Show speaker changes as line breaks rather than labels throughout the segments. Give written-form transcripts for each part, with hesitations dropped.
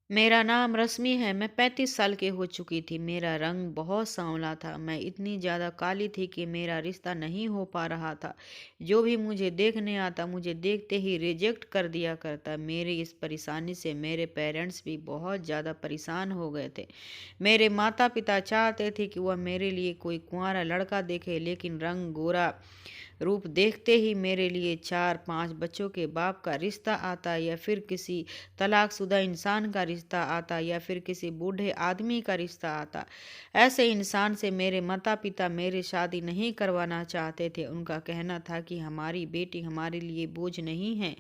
मेरा नाम रश्मि है। मैं 35 साल की हो चुकी थी। मेरा रंग बहुत सांवला था। मैं इतनी ज़्यादा काली थी कि मेरा रिश्ता नहीं हो पा रहा था। जो भी मुझे देखने आता, मुझे देखते ही रिजेक्ट कर दिया करता। मेरी इस परेशानी से मेरे पेरेंट्स भी बहुत ज़्यादा परेशान हो गए थे। मेरे माता पिता चाहते थे कि वह मेरे लिए कोई कुंवारा लड़का देखे, लेकिन रंग गोरा रूप देखते ही मेरे लिए 4-5 बच्चों के बाप का रिश्ता आता, या फिर किसी तलाकशुदा इंसान का रिश्ता आता, या फिर किसी बूढ़े आदमी का रिश्ता आता। ऐसे इंसान से मेरे माता पिता मेरी शादी नहीं करवाना चाहते थे। उनका कहना था कि हमारी बेटी हमारे लिए बोझ नहीं है।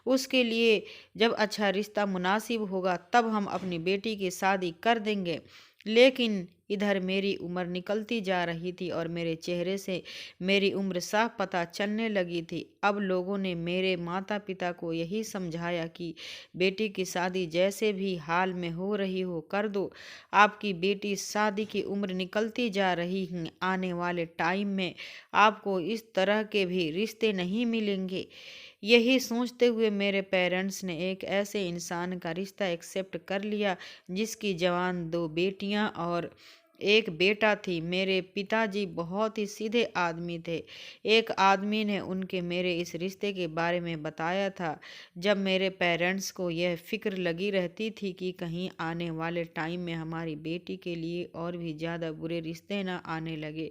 उसके लिए जब अच्छा रिश्ता मुनासिब होगा तब हम अपनी बेटी की शादी कर देंगे। लेकिन इधर मेरी उम्र निकलती जा रही थी और मेरे चेहरे से मेरी उम्र साफ पता चलने लगी थी। अब लोगों ने मेरे माता पिता को यही समझाया कि बेटी की शादी जैसे भी हाल में हो रही हो कर दो। आपकी बेटी शादी की उम्र निकलती जा रही है। आने वाले टाइम में आपको इस तरह के भी रिश्ते नहीं मिलेंगे। यही सोचते हुए मेरे पेरेंट्स ने एक ऐसे इंसान का रिश्ता एक्सेप्ट कर लिया जिसकी जवान 2 बेटियां और एक बेटा थी। मेरे पिताजी बहुत ही सीधे आदमी थे। एक आदमी ने उनके मेरे इस रिश्ते के बारे में बताया था। जब मेरे पेरेंट्स को यह फिक्र लगी रहती थी कि कहीं आने वाले टाइम में हमारी बेटी के लिए और भी ज़्यादा बुरे रिश्ते न आने लगे।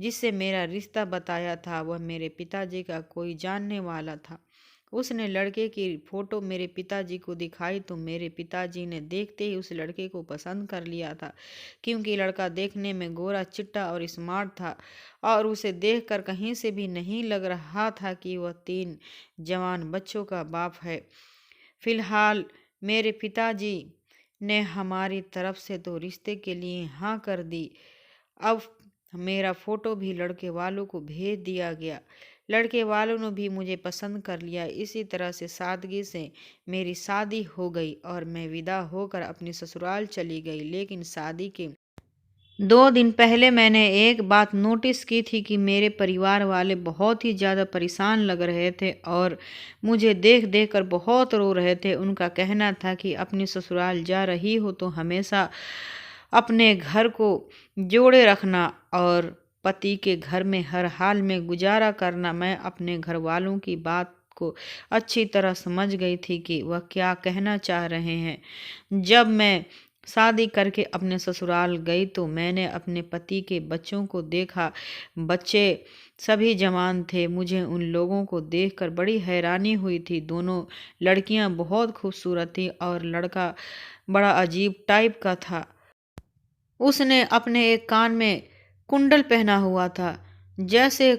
जिससे मेरा रिश्ता बताया था वह मेरे पिताजी का कोई जानने वाला था। उसने लड़के की फोटो मेरे पिताजी को दिखाई तो मेरे पिताजी ने देखते ही उस लड़के को पसंद कर लिया था, क्योंकि लड़का देखने में गोरा चिट्टा और स्मार्ट था, और उसे देखकर कहीं से भी नहीं लग रहा था कि वह 3 जवान बच्चों का बाप है। फिलहाल मेरे पिताजी ने हमारी तरफ से तो रिश्ते के लिए हाँ कर दी। अब मेरा फोटो भी लड़के वालों को भेज दिया गया। लड़के वालों ने भी मुझे पसंद कर लिया। इसी तरह से सादगी से मेरी शादी हो गई और मैं विदा होकर अपनी ससुराल चली गई। लेकिन शादी के 2 दिन पहले मैंने एक बात नोटिस की थी कि मेरे परिवार वाले बहुत ही ज़्यादा परेशान लग रहे थे और मुझे देख देख कर बहुत रो रहे थे। उनका कहना था कि अपनी ससुराल जा रही हो तो हमेशा अपने घर को जोड़े रखना और पति के घर में हर हाल में गुजारा करना। मैं अपने घर वालों की बात को अच्छी तरह समझ गई थी कि वह क्या कहना चाह रहे हैं। जब मैं शादी करके अपने ससुराल गई तो मैंने अपने पति के बच्चों को देखा। बच्चे सभी जवान थे। मुझे उन लोगों को देखकर बड़ी हैरानी हुई थी। दोनों लड़कियां बहुत खूबसूरत थी और लड़का बड़ा अजीब टाइप का था। उसने अपने एक कान में कुंडल पहना हुआ था, जैसे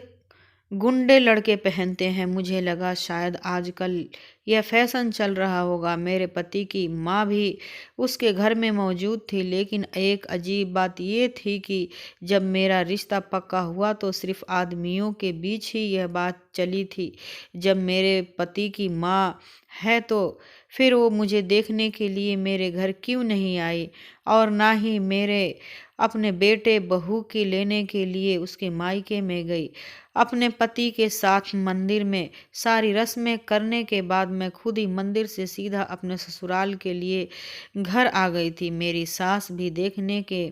गुंडे लड़के पहनते हैं। मुझे लगा शायद आजकल यह फैशन चल रहा होगा। मेरे पति की माँ भी उसके घर में मौजूद थी, लेकिन एक अजीब बात यह थी कि जब मेरा रिश्ता पक्का हुआ तो सिर्फ आदमियों के बीच ही यह बात चली थी। जब मेरे पति की माँ है तो फिर वो मुझे देखने के लिए मेरे घर क्यों नहीं आई, और ना ही मेरे अपने बेटे बहू की लेने के लिए उसके मायके में गई। अपने पति के साथ मंदिर में सारी रस्में करने के बाद मैं खुद ही मंदिर से सीधा अपने ससुराल के लिए घर आ गई थी। मेरी सास भी देखने के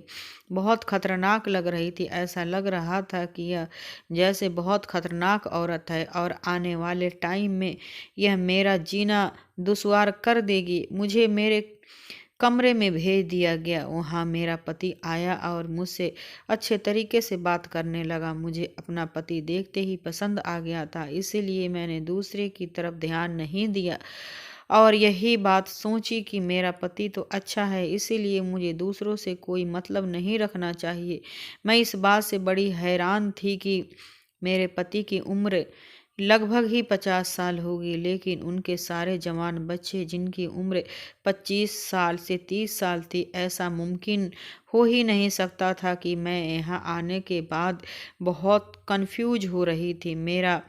बहुत खतरनाक लग रही थी। ऐसा लग रहा था कि यह जैसे बहुत खतरनाक औरत है और आने वाले टाइम में यह मेरा जीना दुश्वार कर देगी। मुझे मेरे कमरे में भेज दिया गया। वहाँ मेरा पति आया और मुझसे अच्छे तरीके से बात करने लगा। मुझे अपना पति देखते ही पसंद आ गया था, इसीलिए मैंने दूसरे की तरफ ध्यान नहीं दिया और यही बात सोची कि मेरा पति तो अच्छा है, इसीलिए मुझे दूसरों से कोई मतलब नहीं रखना चाहिए। मैं इस बात से बड़ी हैरान थी कि मेरे पति की उम्र लगभग ही 50 साल होगी, लेकिन उनके सारे जवान बच्चे जिनकी उम्र 25 साल से 30 साल थी। ऐसा मुमकिन हो ही नहीं सकता था कि मैं यहाँ आने के बाद बहुत कंफ्यूज हो रही थी। मेरा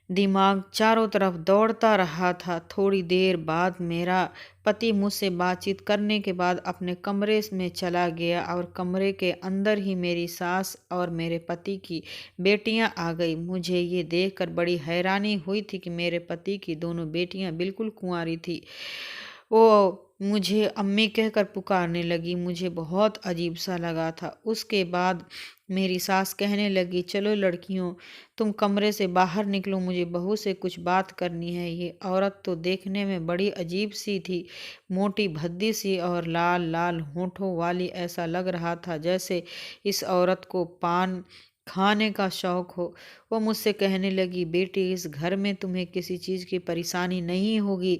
दिमाग चारों तरफ दौड़ता रहा था। थोड़ी देर बाद मेरा पति मुझसे बातचीत करने के बाद अपने कमरे में चला गया और कमरे के अंदर ही मेरी सास और मेरे पति की बेटियां आ गई। मुझे ये देखकर बड़ी हैरानी हुई थी कि मेरे पति की दोनों बेटियां बिल्कुल कुंवारी थी। वो मुझे अम्मी कहकर पुकारने लगी। मुझे बहुत अजीब सा लगा था। उसके बाद मेरी सास कहने लगी, चलो लड़कियों, तुम कमरे से बाहर निकलो, मुझे बहू से कुछ बात करनी है। ये औरत तो देखने में बड़ी अजीब सी थी, मोटी भद्दी सी और लाल लाल होठों वाली। ऐसा लग रहा था जैसे इस औरत को पान खाने का शौक हो। वो मुझसे कहने लगी, बेटी, इस घर में तुम्हें किसी चीज़ की परेशानी नहीं होगी।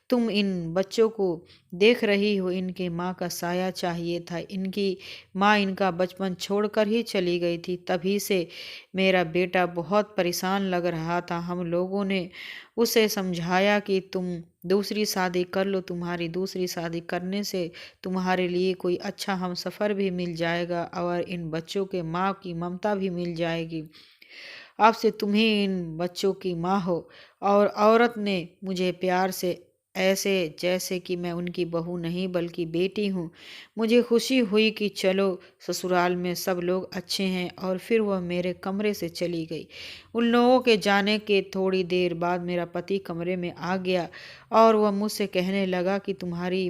तुम इन बच्चों को देख रही हो, इनके माँ का साया चाहिए था। इनकी माँ इनका बचपन छोड़कर ही चली गई थी। तभी से मेरा बेटा बहुत परेशान लग रहा था। हम लोगों ने उसे समझाया कि तुम दूसरी शादी कर लो, तुम्हारी दूसरी शादी करने से तुम्हारे लिए कोई अच्छा हमसफ़र भी मिल जाएगा और इन बच्चों के माँ की ममता भी मिल जाएगी। अब से तुम ही इन बच्चों की माँ हो। और औरत ने मुझे प्यार से, ऐसे जैसे कि मैं उनकी बहू नहीं बल्कि बेटी हूँ। मुझे खुशी हुई कि चलो ससुराल में सब लोग अच्छे हैं, और फिर वह मेरे कमरे से चली गई। उन लोगों के जाने के थोड़ी देर बाद मेरा पति कमरे में आ गया और वह मुझसे कहने लगा कि तुम्हारी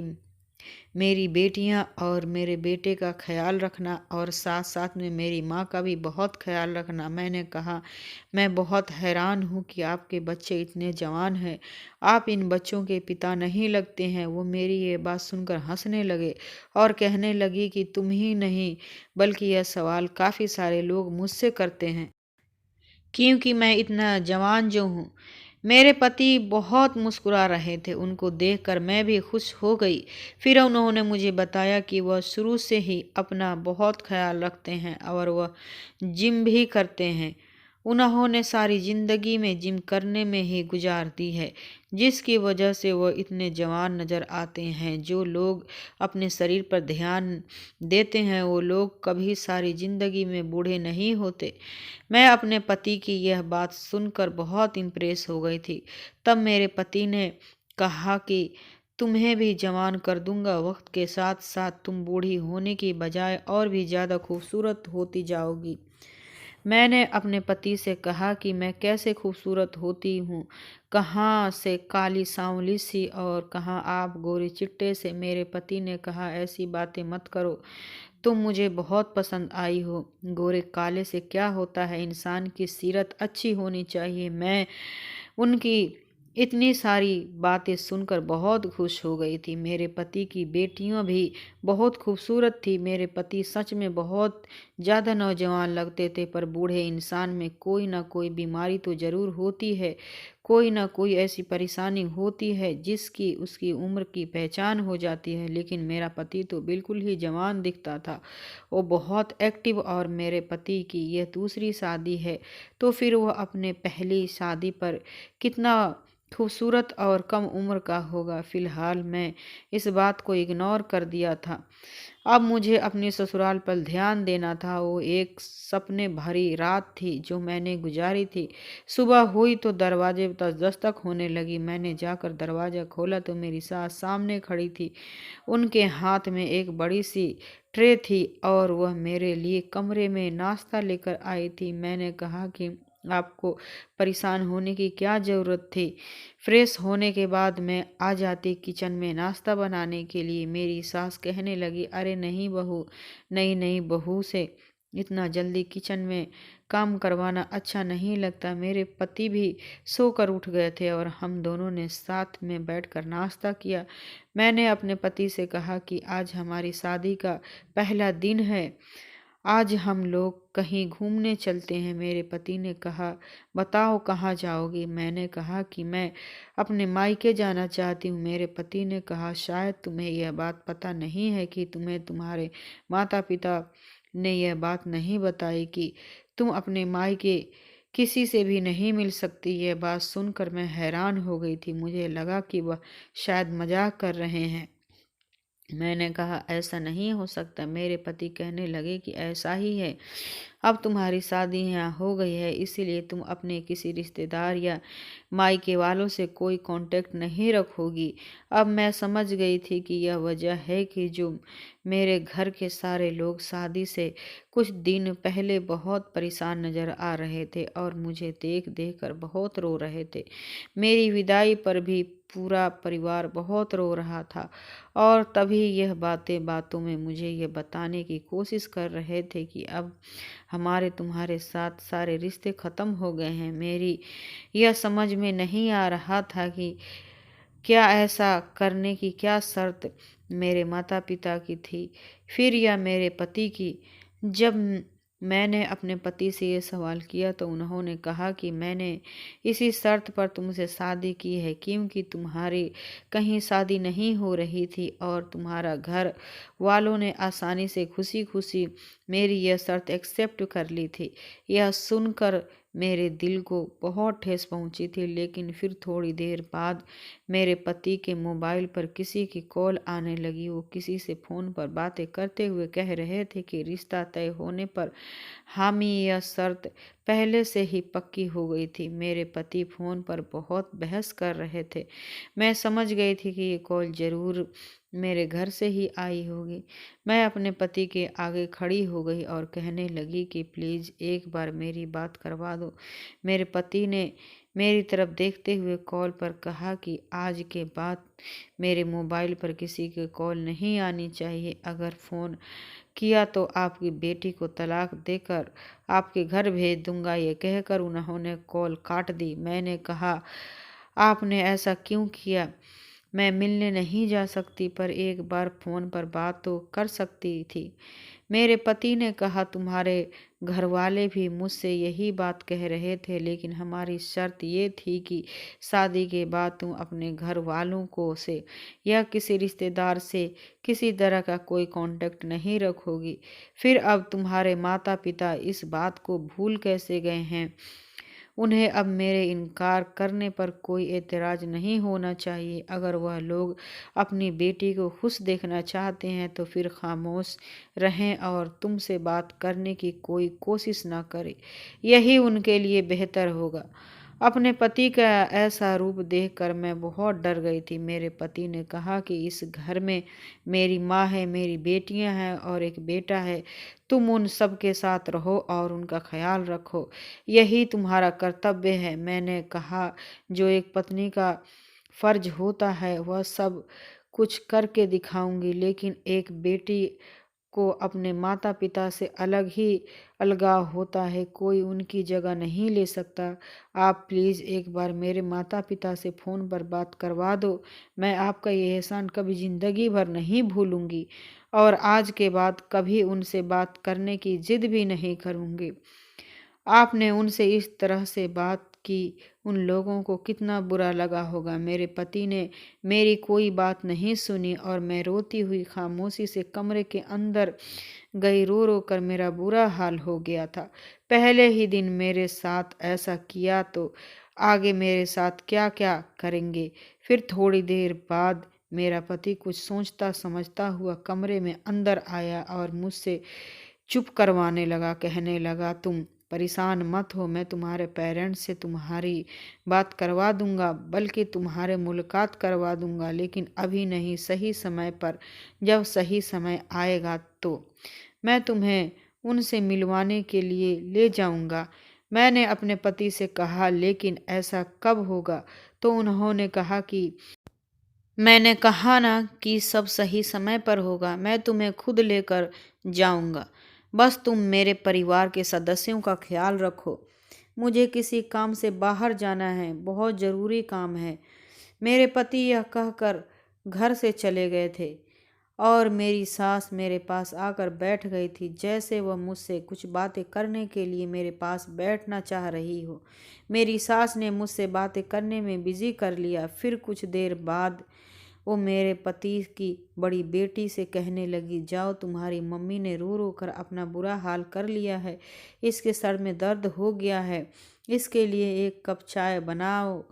मेरी बेटियां और मेरे बेटे का ख्याल रखना और साथ साथ में मेरी माँ का भी बहुत ख्याल रखना। मैंने कहा, मैं बहुत हैरान हूँ कि आपके बच्चे इतने जवान हैं, आप इन बच्चों के पिता नहीं लगते हैं। वो मेरी ये बात सुनकर हंसने लगे और कहने लगी कि तुम ही नहीं बल्कि यह सवाल काफ़ी सारे लोग मुझसे करते हैं, क्योंकि मैं इतना जवान जो हूँ। मेरे पति बहुत मुस्कुरा रहे थे। उनको देखकर मैं भी खुश हो गई। फिर उन्होंने मुझे बताया कि वह शुरू से ही अपना बहुत ख्याल रखते हैं और वह जिम भी करते हैं। उन्होंने सारी जिंदगी में जिम करने में ही गुजार दी है, जिसकी वजह से वह इतने जवान नजर आते हैं। जो लोग अपने शरीर पर ध्यान देते हैं वो लोग कभी सारी जिंदगी में बूढ़े नहीं होते। मैं अपने पति की यह बात सुनकर बहुत इम्प्रेस हो गई थी। तब मेरे पति ने कहा कि तुम्हें भी जवान कर दूंगा। वक्त के साथ साथ तुम बूढ़ी होने की बजाय और भी ज़्यादा खूबसूरत होती जाओगी। मैंने अपने पति से कहा कि मैं कैसे खूबसूरत होती हूँ, कहाँ से काली सांवली सी और कहाँ आप गोरे चिट्टे से। मेरे पति ने कहा, ऐसी बातें मत करो, तुम मुझे बहुत पसंद आई हो। गोरे काले से क्या होता है, इंसान की सीरत अच्छी होनी चाहिए। मैं उनकी इतनी सारी बातें सुनकर बहुत खुश हो गई थी। मेरे पति की बेटियां भी बहुत खूबसूरत थी। मेरे पति सच में बहुत ज़्यादा नौजवान लगते थे, पर बूढ़े इंसान में कोई ना कोई बीमारी तो ज़रूर होती है, कोई ना कोई ऐसी परेशानी होती है जिसकी उसकी उम्र की पहचान हो जाती है। लेकिन मेरा पति तो बिल्कुल ही जवान दिखता था, वो बहुत एक्टिव। और मेरे पति की यह दूसरी शादी है, तो फिर वह अपने पहली शादी पर कितना खूबसूरत और कम उम्र का होगा। फिलहाल मैं इस बात को इग्नोर कर दिया था। अब मुझे अपने ससुराल पर ध्यान देना था। वो एक सपने भरी रात थी जो मैंने गुजारी थी। सुबह हुई तो दरवाजे पर दस्तक होने लगी। मैंने जाकर दरवाज़ा खोला तो मेरी सास सामने खड़ी थी। उनके हाथ में एक बड़ी सी ट्रे थी और वह मेरे लिए कमरे में नाश्ता लेकर आई थी। मैंने कहा कि आपको परेशान होने की क्या ज़रूरत थी, फ्रेश होने के बाद मैं आ जाती किचन में नाश्ता बनाने के लिए। मेरी सास कहने लगी, अरे नहीं बहू, नहीं नहीं, बहू से इतना जल्दी किचन में काम करवाना अच्छा नहीं लगता। मेरे पति भी सोकर उठ गए थे और हम दोनों ने साथ में बैठकर नाश्ता किया। मैंने अपने पति से कहा कि आज हमारी शादी का पहला दिन है, आज हम लोग कहीं घूमने चलते हैं। मेरे पति ने कहा, बताओ कहाँ जाओगी। मैंने कहा कि मैं अपने मायके जाना चाहती हूँ। मेरे पति ने कहा, शायद तुम्हें यह बात पता नहीं है कि तुम्हें तुम्हारे माता पिता ने यह बात नहीं बताई कि तुम अपने मायके किसी से भी नहीं मिल सकती। यह बात सुनकर मैं हैरान हो गई थी। मुझे लगा कि वह शायद मजाक कर रहे हैं। मैंने कहा, ऐसा नहीं हो सकता। मेरे पति कहने लगे कि ऐसा ही है। अब तुम्हारी शादी यहाँ हो गई है, इसीलिए तुम अपने किसी रिश्तेदार या मायके वालों से कोई कांटेक्ट नहीं रखोगी। अब मैं समझ गई थी कि यह वजह है कि जो मेरे घर के सारे लोग शादी से कुछ दिन पहले बहुत परेशान नजर आ रहे थे और मुझे देख देख कर बहुत रो रहे थे। मेरी विदाई पर भी पूरा परिवार बहुत रो रहा था और तभी यह बातें बातों में मुझे ये बताने की कोशिश कर रहे थे कि अब हमारे तुम्हारे साथ सारे रिश्ते ख़त्म हो गए हैं। मेरी यह समझ में नहीं आ रहा था कि क्या ऐसा करने की क्या शर्त मेरे माता पिता की थी, फिर या मेरे पति की। जब मैंने अपने पति से ये सवाल किया तो उन्होंने कहा कि मैंने इसी शर्त पर तुमसे शादी की है क्योंकि तुम्हारी कहीं शादी नहीं हो रही थी और तुम्हारा घर वालों ने आसानी से खुशी खुशी मेरी यह शर्त एक्सेप्ट कर ली थी। यह सुनकर मेरे दिल को बहुत ठेस पहुंची थी, लेकिन फिर थोड़ी देर बाद मेरे पति के मोबाइल पर किसी की कॉल आने लगी। वो किसी से फ़ोन पर बातें करते हुए कह रहे थे कि रिश्ता तय होने पर हामी यह शर्त पहले से ही पक्की हो गई थी। मेरे पति फ़ोन पर बहुत बहस कर रहे थे। मैं समझ गई थी कि ये कॉल ज़रूर मेरे घर से ही आई होगी। मैं अपने पति के आगे खड़ी हो गई और कहने लगी कि प्लीज़ एक बार मेरी बात करवा दो। मेरे पति ने मेरी तरफ देखते हुए कॉल पर कहा कि आज के बाद मेरे मोबाइल पर किसी की कॉल नहीं आनी चाहिए। अगर फ़ोन किया तो आपकी बेटी को तलाक देकर आपके घर भेज दूंगा। ये कहकर उन्होंने कॉल काट दी। मैंने कहा, आपने ऐसा क्यों किया? मैं मिलने नहीं जा सकती पर एक बार फ़ोन पर बात तो कर सकती थी। मेरे पति ने कहा, तुम्हारे घरवाले भी मुझसे यही बात कह रहे थे, लेकिन हमारी शर्त ये थी कि शादी के बाद तुम अपने घर वालों को से या किसी रिश्तेदार से किसी तरह का कोई कांटेक्ट नहीं रखोगी। फिर अब तुम्हारे माता पिता इस बात को भूल कैसे गए हैं? उन्हें अब मेरे इनकार करने पर कोई एतराज़ नहीं होना चाहिए। अगर वह लोग अपनी बेटी को खुश देखना चाहते हैं तो फिर खामोश रहें और तुमसे बात करने की कोई कोशिश ना करें। यही उनके लिए बेहतर होगा। अपने पति का ऐसा रूप देखकर मैं बहुत डर गई थी। मेरे पति ने कहा कि इस घर में मेरी माँ है, मेरी बेटियां हैं और एक बेटा है। तुम उन सब के साथ रहो और उनका ख्याल रखो। यही तुम्हारा कर्तव्य है। मैंने कहा, जो एक पत्नी का फर्ज होता है वह सब कुछ करके दिखाऊंगी, लेकिन एक बेटी को अपने माता पिता से अलग ही अलगाव होता है। कोई उनकी जगह नहीं ले सकता। आप प्लीज़ एक बार मेरे माता पिता से फ़ोन पर बात करवा दो। मैं आपका ये एहसान कभी ज़िंदगी भर नहीं भूलूंगी और आज के बाद कभी उनसे बात करने की जिद भी नहीं करूंगी। आपने उनसे इस तरह से बात की, उन लोगों को कितना बुरा लगा होगा। मेरे पति ने मेरी कोई बात नहीं सुनी और मैं रोती हुई खामोशी से कमरे के अंदर गई। रो रो कर मेरा बुरा हाल हो गया था। पहले ही दिन मेरे साथ ऐसा किया तो आगे मेरे साथ क्या क्या करेंगे। फिर थोड़ी देर बाद मेरा पति कुछ सोचता समझता हुआ कमरे में अंदर आया और मुझसे चुप करवाने लगा। कहने लगा, तुम परेशान मत हो, मैं तुम्हारे पेरेंट्स से तुम्हारी बात करवा दूंगा, बल्कि तुम्हारे मुलाकात करवा दूंगा, लेकिन अभी नहीं, सही समय पर। जब सही समय आएगा तो मैं तुम्हें उनसे मिलवाने के लिए ले जाऊंगा। मैंने अपने पति से कहा, लेकिन ऐसा कब होगा? तो उन्होंने कहा कि मैंने कहा ना कि सब सही समय पर होगा। मैं तुम्हें खुद लेकर जाऊंगा। बस तुम मेरे परिवार के सदस्यों का ख्याल रखो। मुझे किसी काम से बाहर जाना है, बहुत ज़रूरी काम है। मेरे पति यह कहकर घर से चले गए थे और मेरी सास मेरे पास आकर बैठ गई थी, जैसे वह मुझसे कुछ बातें करने के लिए मेरे पास बैठना चाह रही हो। मेरी सास ने मुझसे बातें करने में बिजी कर लिया। फिर कुछ देर बाद वो मेरे पति की बड़ी बेटी से कहने लगी, जाओ, तुम्हारी मम्मी ने रो रो कर अपना बुरा हाल कर लिया है। इसके सर में दर्द हो गया है, इसके लिए एक कप चाय बनाओ।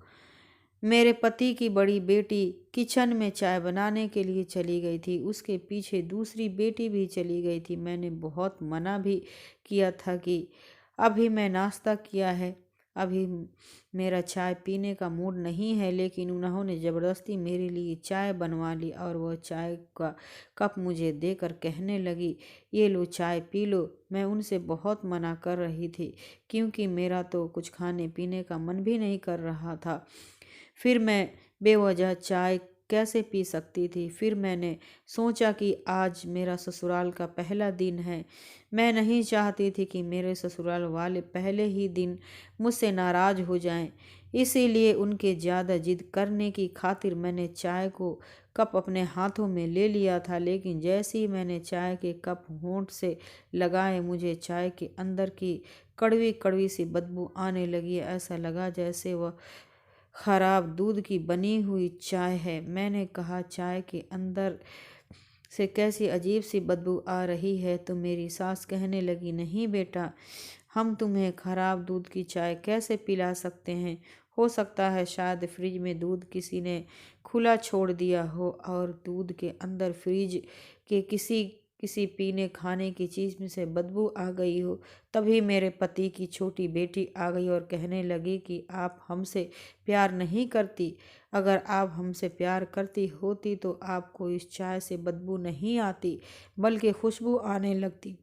मेरे पति की बड़ी बेटी किचन में चाय बनाने के लिए चली गई थी। उसके पीछे दूसरी बेटी भी चली गई थी। मैंने बहुत मना भी किया था कि अभी मैं नाश्ता किया है, अभी मेरा चाय पीने का मूड नहीं है, लेकिन उन्होंने ज़बरदस्ती मेरे लिए चाय बनवा ली और वह चाय का कप मुझे देकर कहने लगी, ये लो चाय पी लो। मैं उनसे बहुत मना कर रही थी क्योंकि मेरा तो कुछ खाने पीने का मन भी नहीं कर रहा था। फिर मैं बेवजह चाय कैसे पी सकती थी। फिर मैंने सोचा कि आज मेरा ससुराल का पहला दिन है। मैं नहीं चाहती थी कि मेरे ससुराल वाले पहले ही दिन मुझसे नाराज़ हो जाएं। इसीलिए उनके ज़्यादा जिद करने की खातिर मैंने चाय को कप अपने हाथों में ले लिया था। लेकिन जैसे ही मैंने चाय के कप होंठ से लगाए, मुझे चाय के अंदर की कड़वी कड़वी सी बदबू आने लगी। ऐसा लगा जैसे वह खराब दूध की बनी हुई चाय है। मैंने कहा, चाय के अंदर से कैसी अजीब सी बदबू आ रही है। तो मेरी सास कहने लगी, नहीं बेटा, हम तुम्हें खराब दूध की चाय कैसे पिला सकते हैं। हो सकता है शायद फ्रिज में दूध किसी ने खुला छोड़ दिया हो और दूध के अंदर फ्रिज के किसी किसी पीने खाने की चीज़ में से बदबू आ गई हो। तभी मेरे पति की छोटी बेटी आ गई और कहने लगी कि आप हमसे प्यार नहीं करती। अगर आप हमसे प्यार करती होती तो आपको इस चाय से बदबू नहीं आती, बल्कि खुशबू आने लगती।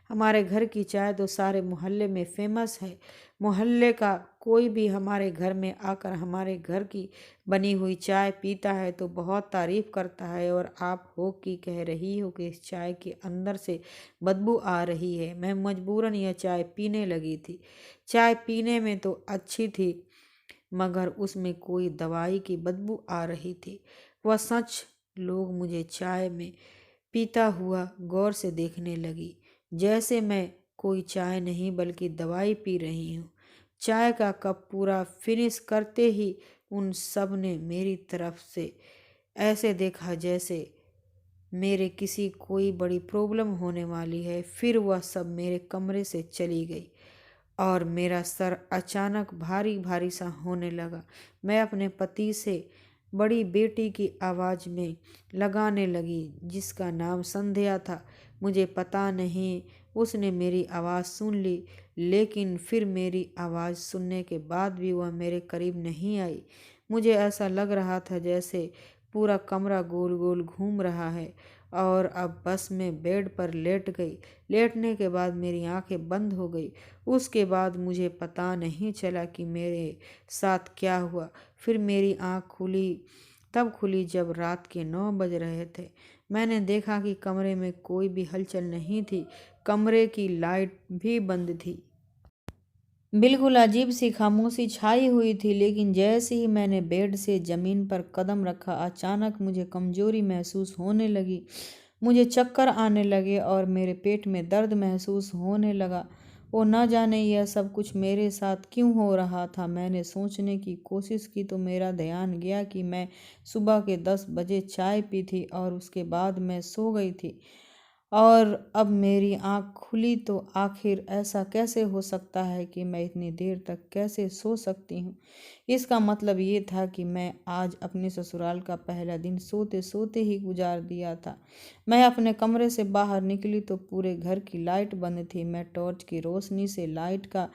हमारे घर की चाय तो सारे मोहल्ले में फेमस है। मोहल्ले का कोई भी हमारे घर में आकर हमारे घर की बनी हुई चाय पीता है तो बहुत तारीफ करता है, और आप हो कि कह रही हो कि इस चाय के अंदर से बदबू आ रही है। मैं मजबूरन यह चाय पीने लगी थी। चाय पीने में तो अच्छी थी, मगर उसमें कोई दवाई की बदबू आ रही थी। वह सच। लोग मुझे चाय में पीता हुआ गौर से देखने लगी, जैसे मैं कोई चाय नहीं बल्कि दवाई पी रही हूँ। चाय का कप पूरा फिनिश करते ही उन सब ने मेरी तरफ से ऐसे देखा जैसे मेरे किसी कोई बड़ी प्रॉब्लम होने वाली है। फिर वह सब मेरे कमरे से चली गई और मेरा सर अचानक भारी भारी सा होने लगा। मैं अपने पति से बड़ी बेटी की आवाज़ में लगाने लगी, जिसका नाम संध्या था। मुझे पता नहीं उसने मेरी आवाज़ सुन ली, लेकिन फिर मेरी आवाज़ सुनने के बाद भी वह मेरे करीब नहीं आई। मुझे ऐसा लग रहा था जैसे पूरा कमरा गोल गोल घूम रहा है, और अब बस मैं बेड पर लेट गई। लेटने के बाद मेरी आंखें बंद हो गई। उसके बाद मुझे पता नहीं चला कि मेरे साथ क्या हुआ। फिर मेरी आँख खुली तब खुली जब रात के 9 बज रहे थे। मैंने देखा कि कमरे में कोई भी हलचल नहीं थी। कमरे की लाइट भी बंद थी। बिल्कुल अजीब सी खामोशी छाई हुई थी। लेकिन जैसे ही मैंने बेड से ज़मीन पर कदम रखा, अचानक मुझे कमजोरी महसूस होने लगी। मुझे चक्कर आने लगे और मेरे पेट में दर्द महसूस होने लगा। वो न जाने यह सब कुछ मेरे साथ क्यों हो रहा था। मैंने सोचने की कोशिश की तो मेरा ध्यान गया कि मैं सुबह के 10 बजे चाय पी थी और उसके बाद मैं सो गई थी, और अब मेरी आँख खुली। तो आखिर ऐसा कैसे हो सकता है कि मैं इतनी देर तक कैसे सो सकती हूँ। इसका मतलब ये था कि मैं आज अपने ससुराल का पहला दिन सोते सोते ही गुजार दिया था। मैं अपने कमरे से बाहर निकली तो पूरे घर की लाइट बंद थी। मैं टॉर्च की रोशनी से लाइट का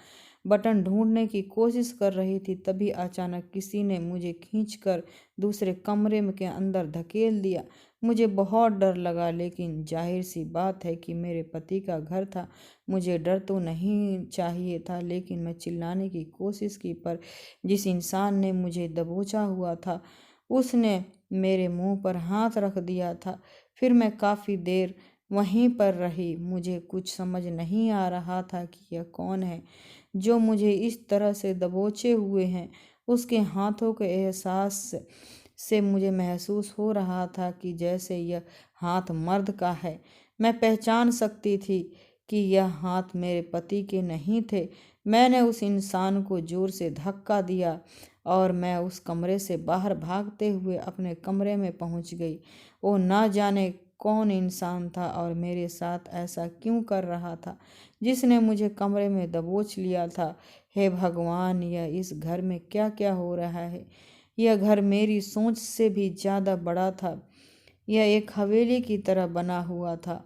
बटन ढूंढने की कोशिश कर रही थी। तभी अचानक किसी ने मुझे खींचकर दूसरे कमरे के अंदर धकेल दिया। मुझे बहुत डर लगा, लेकिन जाहिर सी बात है कि मेरे पति का घर था। मुझे डर तो नहीं चाहिए था, लेकिन मैं चिल्लाने की कोशिश की, पर जिस इंसान ने मुझे दबोचा हुआ था उसने मेरे मुंह पर हाथ रख दिया था। फिर मैं काफ़ी देर वहीं पर रही। मुझे कुछ समझ नहीं आ रहा था कि यह कौन है जो मुझे इस तरह से दबोचे हुए हैं। उसके हाथों के एहसास से मुझे महसूस हो रहा था कि जैसे यह हाथ मर्द का है। मैं पहचान सकती थी कि यह हाथ मेरे पति के नहीं थे। मैंने उस इंसान को जोर से धक्का दिया और मैं उस कमरे से बाहर भागते हुए अपने कमरे में पहुंच गई। वो ना जाने कौन इंसान था और मेरे साथ ऐसा क्यों कर रहा था, जिसने मुझे कमरे में दबोच लिया था। हे भगवान, यह इस घर में क्या क्या हो रहा है। यह घर मेरी सोच से भी ज़्यादा बड़ा था। यह एक हवेली की तरह बना हुआ था।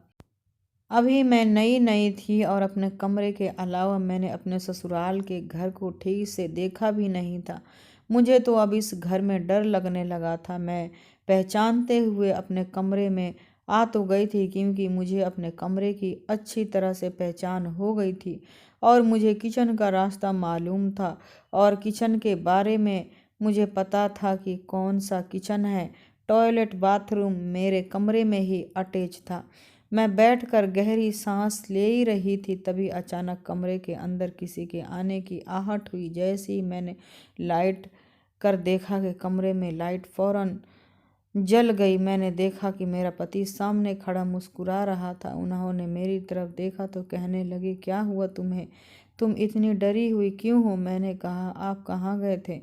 अभी मैं नई नई थी और अपने कमरे के अलावा मैंने अपने ससुराल के घर को ठीक से देखा भी नहीं था। मुझे तो अब इस घर में डर लगने लगा था। मैं पहचानते हुए अपने कमरे में आ तो गई थी, क्योंकि मुझे अपने कमरे की अच्छी तरह से पहचान हो गई थी और मुझे किचन का रास्ता मालूम था, और किचन के बारे में मुझे पता था कि कौन सा किचन है। टॉयलेट बाथरूम मेरे कमरे में ही अटैच था। मैं बैठकर गहरी सांस ले ही रही थी, तभी अचानक कमरे के अंदर किसी के आने की आहट हुई। जैसे ही मैंने लाइट कर देखा कि कमरे में लाइट फौरन जल गई। मैंने देखा कि मेरा पति सामने खड़ा मुस्कुरा रहा था। उन्होंने मेरी तरफ देखा तो कहने लगे, क्या हुआ तुम्हें? तुम इतनी डरी हुई क्यों हो? मैंने कहा, आप कहाँ गए थे?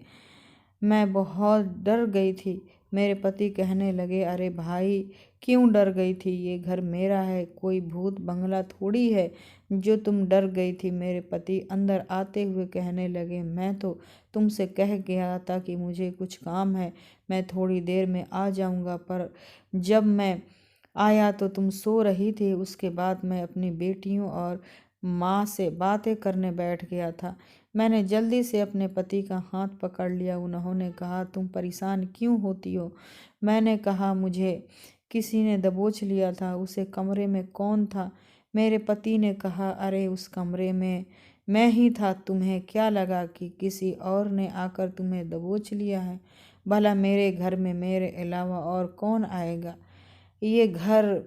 मैं बहुत डर गई थी। मेरे पति कहने लगे, अरे भाई, क्यों डर गई थी? ये घर मेरा है, कोई भूत बंगला थोड़ी है जो तुम डर गई थी। मेरे पति अंदर आते हुए कहने लगे, मैं तो तुमसे कह गया था कि मुझे कुछ काम है, मैं थोड़ी देर में आ जाऊंगा, पर जब मैं आया तो तुम सो रही थी। उसके बाद मैं अपनी बेटियों और माँ से बातें करने बैठ गया था। मैंने जल्दी से अपने पति का हाथ पकड़ लिया। उन्होंने कहा, तुम परेशान क्यों होती हो? मैंने कहा, मुझे किसी ने दबोच लिया था। उसे कमरे में कौन था? मेरे पति ने कहा, अरे उस कमरे में मैं ही था। तुम्हें क्या लगा कि किसी और ने आकर तुम्हें दबोच लिया है? भला मेरे घर में मेरे अलावा और कौन आएगा? ये घर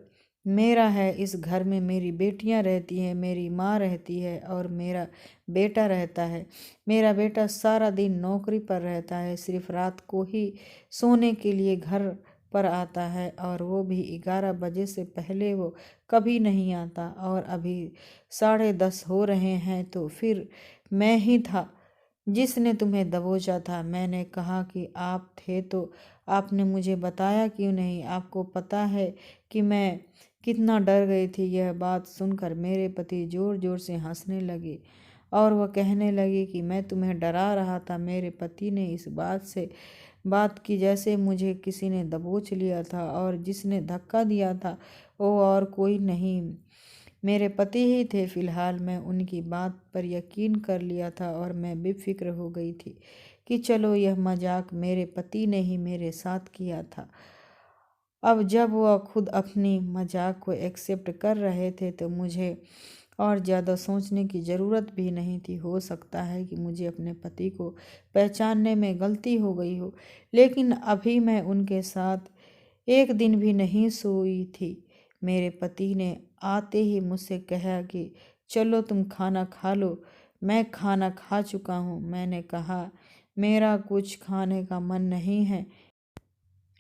मेरा है। इस घर में मेरी बेटियां रहती हैं, मेरी माँ रहती है और मेरा बेटा रहता है। मेरा बेटा सारा दिन नौकरी पर रहता है, सिर्फ रात को ही सोने के लिए घर पर आता है, और वो भी 11 बजे से पहले वो कभी नहीं आता। और अभी 10:30 हो रहे हैं, तो फिर मैं ही था जिसने तुम्हें दबोचा था। मैंने कहा कि आप थे तो आपने मुझे बताया क्यों नहीं? आपको पता है कि मैं कितना डर गई थी। यह बात सुनकर मेरे पति जोर जोर से हंसने लगे और वह कहने लगे कि मैं तुम्हें डरा रहा था। मेरे पति ने इस बात की जैसे मुझे किसी ने दबोच लिया था, और जिसने धक्का दिया था वो और कोई नहीं, मेरे पति ही थे। फिलहाल मैं उनकी बात पर यकीन कर लिया था और मैं बेफिक्र हो गई थी कि चलो, यह मजाक मेरे पति ने ही मेरे साथ किया था। अब जब वह खुद अपनी मजाक को एक्सेप्ट कर रहे थे तो मुझे और ज़्यादा सोचने की ज़रूरत भी नहीं थी। हो सकता है कि मुझे अपने पति को पहचानने में गलती हो गई हो, लेकिन अभी मैं उनके साथ एक दिन भी नहीं सोई थी। मेरे पति ने आते ही मुझसे कहा कि चलो तुम खाना खा लो। मैं खाना खा चुका हूँ। मैंने कहा, मेरा कुछ खाने का मन नहीं है,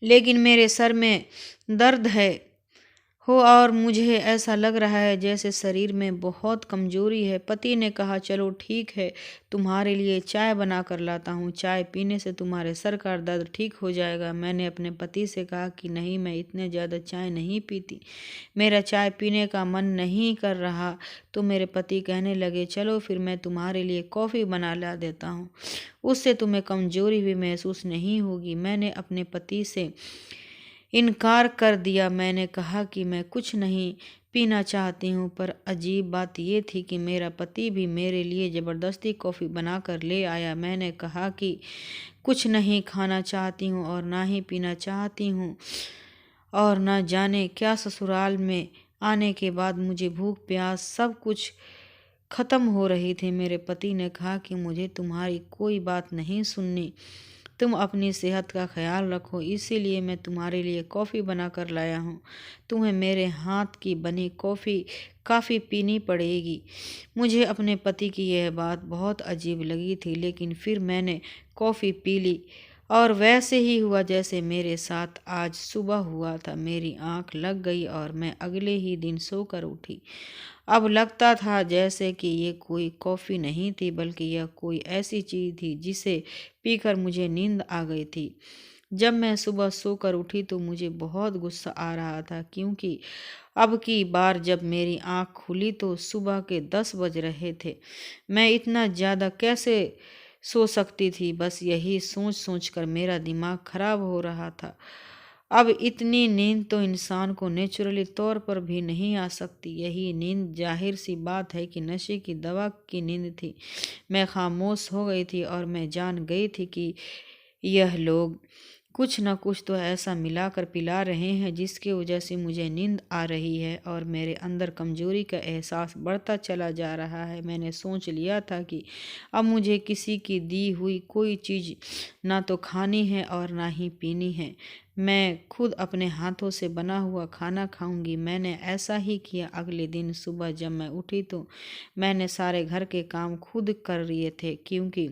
लेकिन मेरे सर में दर्द है हो और मुझे ऐसा लग रहा है जैसे शरीर में बहुत कमजोरी है। पति ने कहा, चलो ठीक है, तुम्हारे लिए चाय बना कर लाता हूँ। चाय पीने से तुम्हारे सर का दर्द ठीक हो जाएगा। मैंने अपने पति से कहा कि नहीं, मैं इतने ज़्यादा चाय नहीं पीती, मेरा चाय पीने का मन नहीं कर रहा। तो मेरे पति कहने लगे, चलो फिर मैं तुम्हारे लिए कॉफ़ी बना ला देता हूँ, उससे तुम्हें कमजोरी भी महसूस नहीं होगी। मैंने अपने पति से इनकार कर दिया। मैंने कहा कि मैं कुछ नहीं पीना चाहती हूँ, पर अजीब बात यह थी कि मेरा पति भी मेरे लिए ज़बरदस्ती कॉफ़ी बना कर ले आया। मैंने कहा कि कुछ नहीं खाना चाहती हूँ और ना ही पीना चाहती हूँ, और न जाने क्या ससुराल में आने के बाद मुझे भूख प्यास सब कुछ ख़त्म हो रही थी। मेरे पति ने कहा कि मुझे तुम्हारी कोई बात नहीं सुननी, तुम अपनी सेहत का ख्याल रखो, इसीलिए मैं तुम्हारे लिए कॉफ़ी बना कर लाया हूँ। तुम्हें मेरे हाथ की बनी कॉफ़ी काफ़ी पीनी पड़ेगी। मुझे अपने पति की यह बात बहुत अजीब लगी थी, लेकिन फिर मैंने कॉफ़ी पी ली और वैसे ही हुआ जैसे मेरे साथ आज सुबह हुआ था। मेरी आंख लग गई और मैं अगले ही दिन सोकर उठी। अब लगता था जैसे कि ये कोई कॉफ़ी नहीं थी, बल्कि यह कोई ऐसी चीज़ थी जिसे पीकर मुझे नींद आ गई थी। जब मैं सुबह सोकर उठी तो मुझे बहुत गुस्सा आ रहा था, क्योंकि अब की बार जब मेरी आंख खुली तो सुबह के 10 बज रहे थे। मैं इतना ज़्यादा कैसे सो सकती थी? बस यही सोच सोच कर मेरा दिमाग खराब हो रहा था। अब इतनी नींद तो इंसान को नेचुरली तौर पर भी नहीं आ सकती। यही नींद जाहिर सी बात है कि नशे की दवा की नींद थी। मैं खामोश हो गई थी और मैं जान गई थी कि यह लोग कुछ न कुछ तो ऐसा मिलाकर पिला रहे हैं जिसकी वजह से मुझे नींद आ रही है और मेरे अंदर कमजोरी का एहसास बढ़ता चला जा रहा है। मैंने सोच लिया था कि अब मुझे किसी की दी हुई कोई चीज़ ना तो खानी है और ना ही पीनी है। मैं खुद अपने हाथों से बना हुआ खाना खाऊंगी। मैंने ऐसा ही किया। अगले दिन सुबह जब मैं उठी तो मैंने सारे घर के काम खुद कर लिए थे, क्योंकि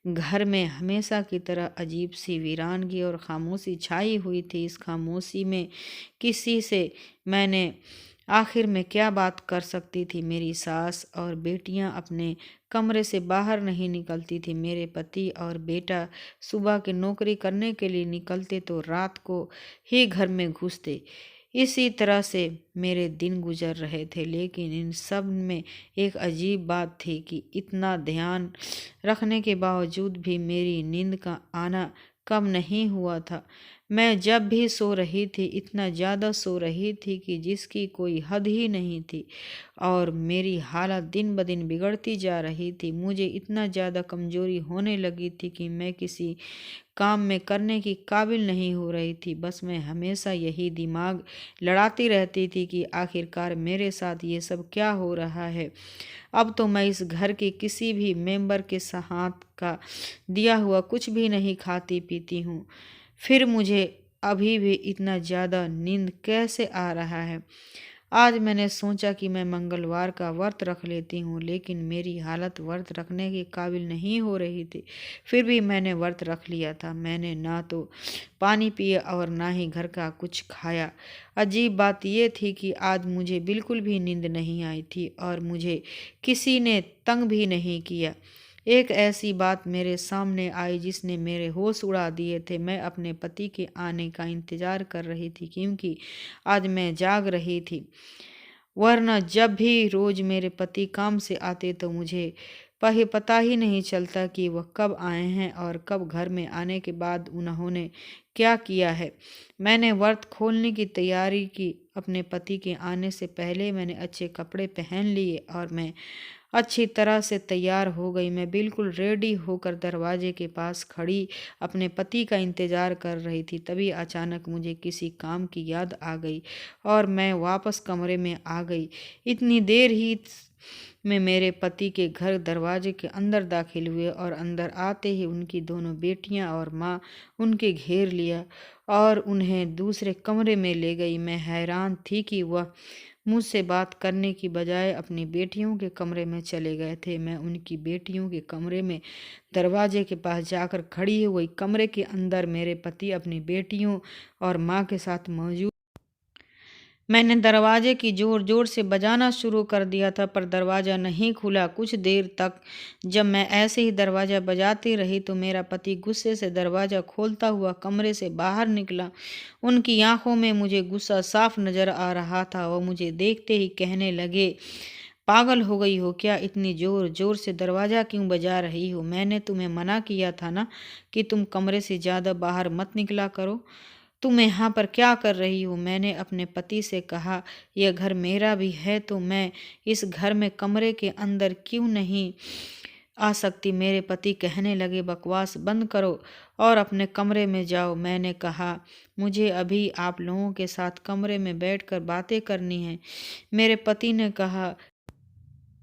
घर में हमेशा की तरह अजीब सी वीरानगी और खामोशी छाई हुई थी। इस खामोशी में किसी से मैंने आखिर में क्या बात कर सकती थी। मेरी सास और बेटियां अपने कमरे से बाहर नहीं निकलती थी। मेरे पति और बेटा सुबह की नौकरी करने के लिए निकलते तो रात को ही घर में घुसते। इसी तरह से मेरे दिन गुजर रहे थे, लेकिन इन सब में एक अजीब बात थी कि इतना ध्यान रखने के बावजूद भी मेरी नींद का आना कम नहीं हुआ था। मैं जब भी सो रही थी इतना ज़्यादा सो रही थी कि जिसकी कोई हद ही नहीं थी, और मेरी हालत दिन ब दिन बिगड़ती जा रही थी। मुझे इतना ज़्यादा कमज़ोरी होने लगी थी कि मैं किसी काम में करने की काबिल नहीं हो रही थी। बस मैं हमेशा यही दिमाग लड़ाती रहती थी कि आखिरकार मेरे साथ ये सब क्या हो रहा है। अब तो मैं इस घर के किसी भी मेंबर के हाथ का दिया हुआ कुछ भी नहीं खाती पीती हूँ। फिर मुझे अभी भी इतना ज़्यादा नींद कैसे आ रहा है। आज मैंने सोचा कि मैं मंगलवार का व्रत रख लेती हूँ, लेकिन मेरी हालत व्रत रखने के काबिल नहीं हो रही थी। फिर भी मैंने व्रत रख लिया था। मैंने ना तो पानी पिया और ना ही घर का कुछ खाया। अजीब बात यह थी कि आज मुझे बिल्कुल भी नींद नहीं आई थी और मुझे किसी ने तंग भी नहीं किया। एक ऐसी बात मेरे सामने आई जिसने मेरे होश उड़ा दिए थे। मैं अपने पति के आने का इंतजार कर रही थी, क्योंकि आज मैं जाग रही थी। वरना जब भी रोज मेरे पति काम से आते तो मुझे पता ही नहीं चलता कि वह कब आए हैं और कब घर में आने के बाद उन्होंने क्या किया है। मैंने व्रत खोलने की तैयारी की। अपने पति के आने से पहले मैंने अच्छे कपड़े पहन लिए और मैं अच्छी तरह से तैयार हो गई। मैं बिल्कुल रेडी होकर दरवाजे के पास खड़ी अपने पति का इंतजार कर रही थी। तभी अचानक मुझे किसी काम की याद आ गई और मैं वापस कमरे में आ गई। इतनी देर ही में मेरे पति के घर दरवाजे के अंदर दाखिल हुए और अंदर आते ही उनकी दोनों बेटियां और माँ उनके घेर लिया और उन्हें दूसरे कमरे में ले गई। मैं हैरान थी कि वह मुझसे बात करने की बजाय अपनी बेटियों के कमरे में चले गए थे। मैं उनकी बेटियों के कमरे में दरवाजे के पास जाकर खड़ी हो गई। कमरे के अंदर मेरे पति अपनी बेटियों और माँ के साथ मौजूद। मैंने दरवाजे की जोर जोर से बजाना शुरू कर दिया था, पर दरवाज़ा नहीं खुला। कुछ देर तक जब मैं ऐसे ही दरवाज़ा बजाती रही तो मेरा पति गुस्से से दरवाज़ा खोलता हुआ कमरे से बाहर निकला। उनकी आंखों में मुझे गुस्सा साफ नज़र आ रहा था। वो मुझे देखते ही कहने लगे, पागल हो गई हो क्या? इतनी जोर जोर से दरवाज़ा क्यों बजा रही हो? मैंने तुम्हें मना किया था ना कि तुम कमरे से ज़्यादा बाहर मत निकला करो। तुम यहाँ पर क्या कर रही हो? मैंने अपने पति से कहा, यह घर मेरा भी है तो मैं इस घर में कमरे के अंदर क्यों नहीं आ सकती? मेरे पति कहने लगे, बकवास बंद करो और अपने कमरे में जाओ। मैंने कहा, मुझे अभी आप लोगों के साथ कमरे में बैठकर बातें करनी है। मेरे पति ने कहा,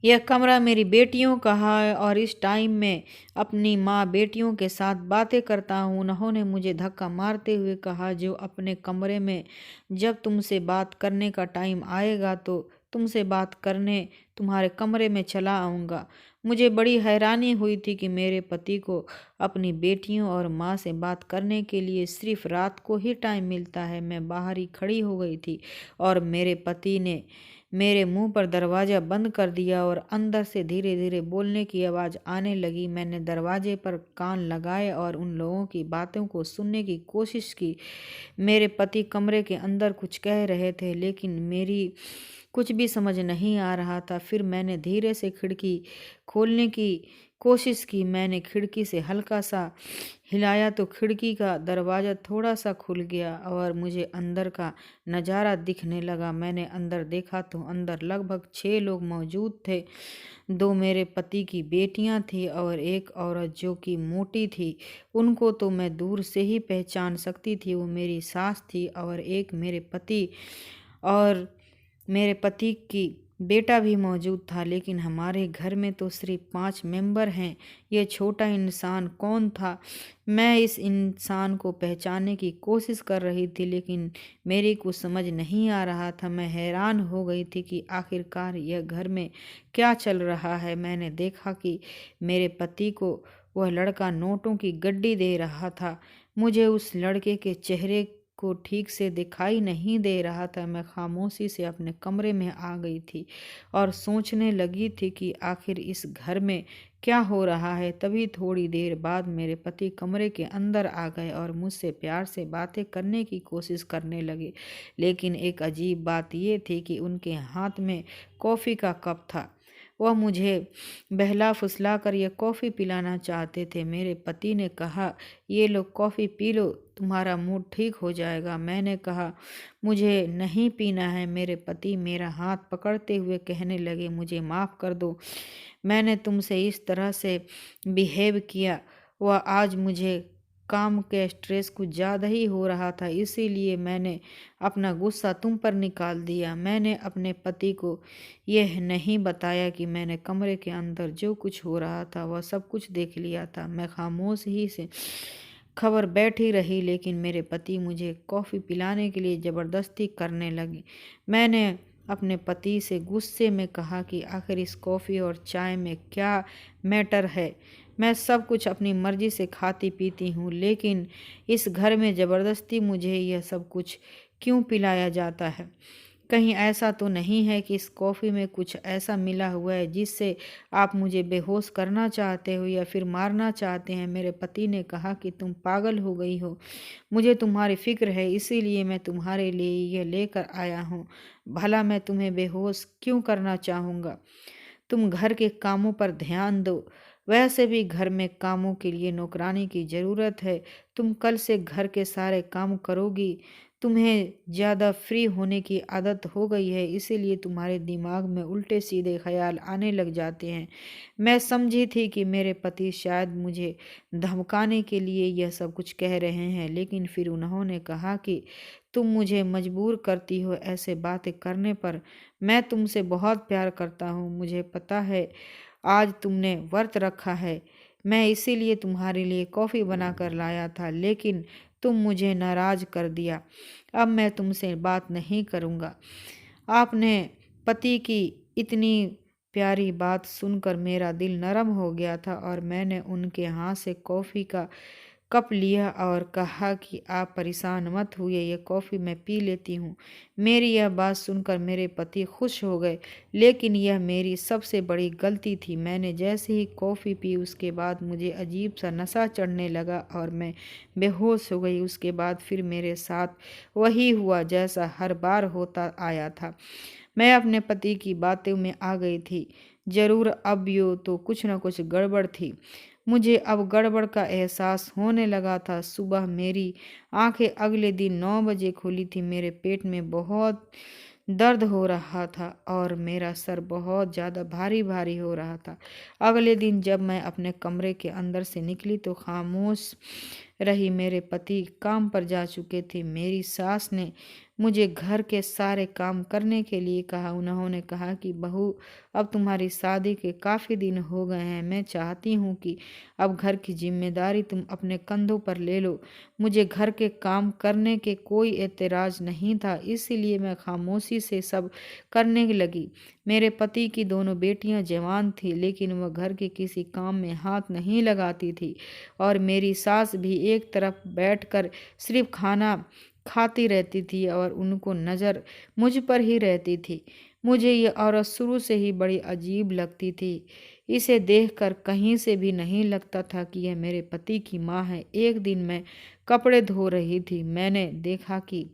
यह कमरा मेरी बेटियों का है और इस टाइम में अपनी माँ बेटियों के साथ बातें करता हूँ। उन्होंने मुझे धक्का मारते हुए कहा, जो अपने कमरे में, जब तुमसे बात करने का टाइम आएगा तो तुमसे बात करने तुम्हारे कमरे में चला आऊँगा। मुझे बड़ी हैरानी हुई थी कि मेरे पति को अपनी बेटियों और माँ से बात करने के लिए सिर्फ रात को ही टाइम मिलता है। मैं बाहर ही खड़ी हो गई थी और मेरे पति ने मेरे मुंह पर दरवाज़ा बंद कर दिया और अंदर से धीरे धीरे बोलने की आवाज़ आने लगी। मैंने दरवाजे पर कान लगाए और उन लोगों की बातों को सुनने की कोशिश की। मेरे पति कमरे के अंदर कुछ कह रहे थे, लेकिन मेरी कुछ भी समझ नहीं आ रहा था। फिर मैंने धीरे से खिड़की खोलने की कोशिश की। मैंने खिड़की से हल्का सा हिलाया तो खिड़की का दरवाज़ा थोड़ा सा खुल गया और मुझे अंदर का नज़ारा दिखने लगा। मैंने अंदर देखा तो अंदर लगभग 6 लोग मौजूद थे। 2 मेरे पति की बेटियां थीं और एक औरत जो कि मोटी थी। उनको तो मैं दूर से ही पहचान सकती थी, वो मेरी सास थी। और एक मेरे पति की बेटा भी मौजूद था। लेकिन हमारे घर में तो सिर्फ 5 मेंबर हैं। ये छोटा इंसान कौन था? मैं इस इंसान को पहचानने की कोशिश कर रही थी, लेकिन मेरी कुछ समझ नहीं आ रहा था। मैं हैरान हो गई थी कि आखिरकार यह घर में क्या चल रहा है। मैंने देखा कि मेरे पति को वह लड़का नोटों की गड्डी दे रहा था। मुझे उस लड़के के चेहरे को ठीक से दिखाई नहीं दे रहा था। मैं खामोशी से अपने कमरे में आ गई थी और सोचने लगी थी कि आखिर इस घर में क्या हो रहा है। तभी थोड़ी देर बाद मेरे पति कमरे के अंदर आ गए और मुझसे प्यार से बातें करने की कोशिश करने लगे। लेकिन एक अजीब बात यह थी कि उनके हाथ में कॉफ़ी का कप था। वह मुझे बहला फुसला कर यह कॉफ़ी पिलाना चाहते थे। मेरे पति ने कहा, ये लो कॉफ़ी पी लो, तुम्हारा मूड ठीक हो जाएगा। मैंने कहा, मुझे नहीं पीना है। मेरे पति मेरा हाथ पकड़ते हुए कहने लगे, मुझे माफ़ कर दो, मैंने तुमसे इस तरह से बिहेव किया। वह आज मुझे काम के स्ट्रेस कुछ ज़्यादा ही हो रहा था, इसीलिए मैंने अपना गुस्सा तुम पर निकाल दिया। मैंने अपने पति को यह नहीं बताया कि मैंने कमरे के अंदर जो कुछ हो रहा था वह सब कुछ देख लिया था। मैं खामोश ही से खबर बैठी रही, लेकिन मेरे पति मुझे कॉफ़ी पिलाने के लिए ज़बरदस्ती करने लगे। मैंने अपने पति से गुस्से में कहा कि आखिर इस कॉफ़ी और चाय में क्या मैटर है? मैं सब कुछ अपनी मर्ज़ी से खाती पीती हूँ, लेकिन इस घर में ज़बरदस्ती मुझे यह सब कुछ क्यों पिलाया जाता है? कहीं ऐसा तो नहीं है कि इस कॉफ़ी में कुछ ऐसा मिला हुआ है जिससे आप मुझे बेहोश करना चाहते हो या फिर मारना चाहते हैं? मेरे पति ने कहा कि तुम पागल हो गई हो। मुझे तुम्हारी फ़िक्र है, इसीलिए मैं तुम्हारे लिए यह लेकर आया हूँ। भला मैं तुम्हें बेहोश क्यों करना चाहूँगा? तुम घर के कामों पर ध्यान दो। वैसे भी घर में कामों के लिए नौकरानी की ज़रूरत है। तुम कल से घर के सारे काम करोगी। तुम्हें ज़्यादा फ्री होने की आदत हो गई है, इसीलिए तुम्हारे दिमाग में उल्टे सीधे ख्याल आने लग जाते हैं। मैं समझी थी कि मेरे पति शायद मुझे धमकाने के लिए यह सब कुछ कह रहे हैं, लेकिन फिर उन्होंने कहा कि तुम मुझे मजबूर करती हो ऐसे बातें करने पर। मैं तुमसे बहुत प्यार करता हूँ। मुझे पता है आज तुमने व्रत रखा है। मैं इसीलिए तुम्हारे लिए कॉफ़ी बना कर लाया था, लेकिन तुम मुझे नाराज़ कर दिया। अब मैं तुमसे बात नहीं करूँगा। आपने पति की इतनी प्यारी बात सुनकर मेरा दिल नरम हो गया था और मैंने उनके हाथ से कॉफ़ी का कप लिया और कहा कि आप परेशान मत हुए, ये कॉफ़ी मैं पी लेती हूँ। मेरी यह बात सुनकर मेरे पति खुश हो गए, लेकिन यह मेरी सबसे बड़ी गलती थी। मैंने जैसे ही कॉफ़ी पी उसके बाद मुझे अजीब सा नशा चढ़ने लगा और मैं बेहोश हो गई। उसके बाद फिर मेरे साथ वही हुआ जैसा हर बार होता आया था। मैं अपने पति की बातों में आ गई थी। ज़रूर अब यो तो कुछ न कुछ गड़बड़ थी। मुझे अब गड़बड़ का एहसास होने लगा था। सुबह मेरी आंखें अगले दिन 9 बजे खुली थी। मेरे पेट में बहुत दर्द हो रहा था और मेरा सर बहुत ज़्यादा भारी भारी हो रहा था। अगले दिन जब मैं अपने कमरे के अंदर से निकली तो खामोश रही। मेरे पति काम पर जा चुके थे। मेरी सास ने मुझे घर के सारे काम करने के लिए कहा। उन्होंने कहा कि बहू, अब तुम्हारी शादी के काफ़ी दिन हो गए हैं। मैं चाहती हूँ कि अब घर की जिम्मेदारी तुम अपने कंधों पर ले लो। मुझे घर के काम करने के कोई एतराज़ नहीं था, इसीलिए मैं खामोशी से सब करने लगी। मेरे पति की दोनों बेटियां जवान थीं, लेकिन वह घर के किसी काम में हाथ नहीं लगाती थी और मेरी सास भी एक तरफ बैठकर सिर्फ खाना खाती रहती थी और उनको नज़र मुझ पर ही रहती थी। मुझे ये औरत शुरू से ही बड़ी अजीब लगती थी। इसे देखकर कहीं से भी नहीं लगता था कि यह मेरे पति की माँ है। एक दिन मैं कपड़े धो रही थी। मैंने देखा कि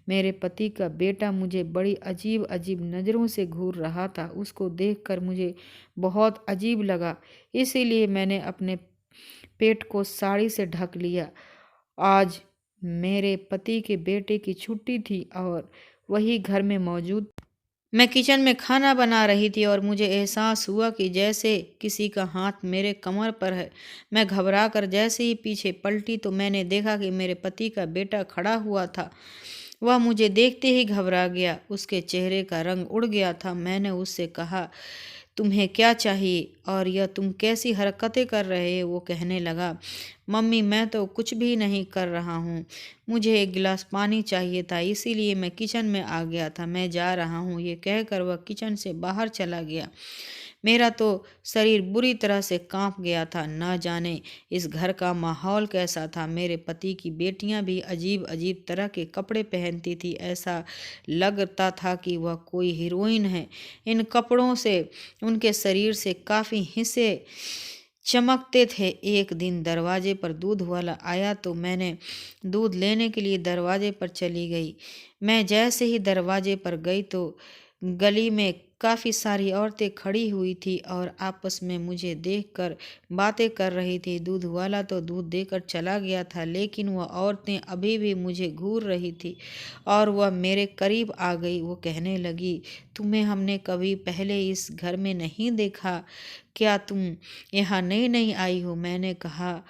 मेरे पति का बेटा मुझे बड़ी अजीब अजीब नज़रों से घूर रहा था। उसको देखकर मुझे बहुत अजीब लगा, इसीलिए मैंने अपने पेट को साड़ी से ढक लिया। आज मेरे पति के बेटे की छुट्टी थी और वही घर में मौजूद। मैं किचन में खाना बना रही थी और मुझे एहसास हुआ कि जैसे किसी का हाथ मेरे कमर पर है। मैं घबरा कर जैसे ही पीछे पलटी तो मैंने देखा कि मेरे पति का बेटा खड़ा हुआ था। वह मुझे देखते ही घबरा गया, उसके चेहरे का रंग उड़ गया था। मैंने उससे कहा, तुम्हें क्या चाहिए और यह तुम कैसी हरकतें कर रहे हो? वो कहने लगा, मम्मी मैं तो कुछ भी नहीं कर रहा हूँ, मुझे एक गिलास पानी चाहिए था, इसीलिए मैं किचन में आ गया था, मैं जा रहा हूँ। ये कहकर वह किचन से बाहर चला गया। मेरा तो शरीर बुरी तरह से कांप गया था। न जाने इस घर का माहौल कैसा था। मेरे पति की बेटियां भी अजीब अजीब तरह के कपड़े पहनती थी। ऐसा लगता था कि वह कोई हीरोइन है। इन कपड़ों से उनके शरीर से काफ़ी हिस्से चमकते थे। एक दिन दरवाजे पर दूध वाला आया तो मैंने दूध लेने के लिए दरवाजे पर चली गई। मैं जैसे ही दरवाजे पर गई तो गली में काफ़ी सारी औरतें खड़ी हुई थी और आपस में मुझे देखकर बातें कर रही थी। दूध वाला तो दूध देकर चला गया था, लेकिन वह औरतें अभी भी मुझे घूर रही थी और वह मेरे करीब आ गई। वो कहने लगी, तुम्हें हमने कभी पहले इस घर में नहीं देखा, क्या तुम यहाँ नई नई आई हो? मैंने कहा,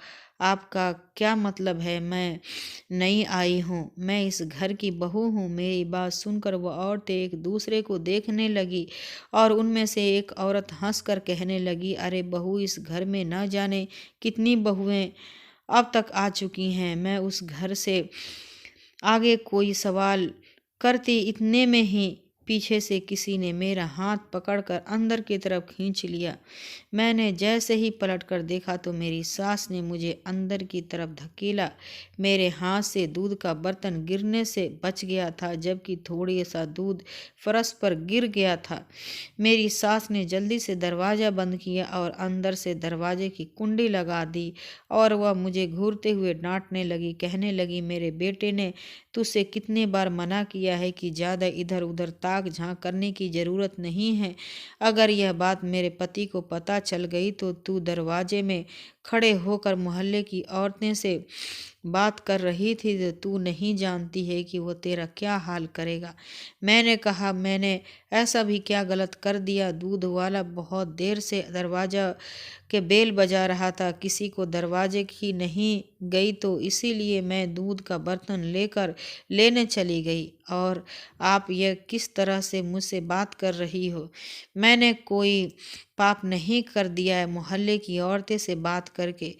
आपका क्या मतलब है? मैं नई आई हूँ, मैं इस घर की बहू हूँ। मेरी बात सुनकर वह औरतें एक दूसरे को देखने लगी और उनमें से एक औरत हंसकर कहने लगी, अरे बहू, इस घर में न जाने कितनी बहुएं अब तक आ चुकी हैं। मैं उस घर से आगे कोई सवाल करती इतने में ही पीछे से किसी ने मेरा हाथ पकड़कर अंदर की तरफ खींच लिया। मैंने जैसे ही पलटकर देखा तो मेरी सास ने मुझे अंदर की तरफ धकेला। मेरे हाथ से दूध का बर्तन गिरने से बच गया था, जबकि थोड़ी सा दूध फर्श पर गिर गया था। मेरी सास ने जल्दी से दरवाज़ा बंद किया और अंदर से दरवाजे की कुंडी लगा दी और वह मुझे घूरते हुए डांटने लगी। कहने लगी, मेरे बेटे ने तुझसे कितने बार मना किया है कि ज़्यादा इधर उधर ताक झांक करने की ज़रूरत नहीं है। अगर यह बात मेरे पति को पता चल गई तो तू दरवाजे में खड़े होकर मोहल्ले की औरतें से बात कर रही थी, तो तू नहीं जानती है कि वो तेरा क्या हाल करेगा। मैंने कहा, मैंने ऐसा भी क्या गलत कर दिया? दूध वाला बहुत देर से दरवाज़ा के बेल बजा रहा था, किसी को दरवाजे की नहीं गई तो इसीलिए मैं दूध का बर्तन लेने चली गई। और आप यह किस तरह से मुझसे बात कर रही हो? मैंने कोई पाप नहीं कर दिया है मोहल्ले की औरतें से बात करके।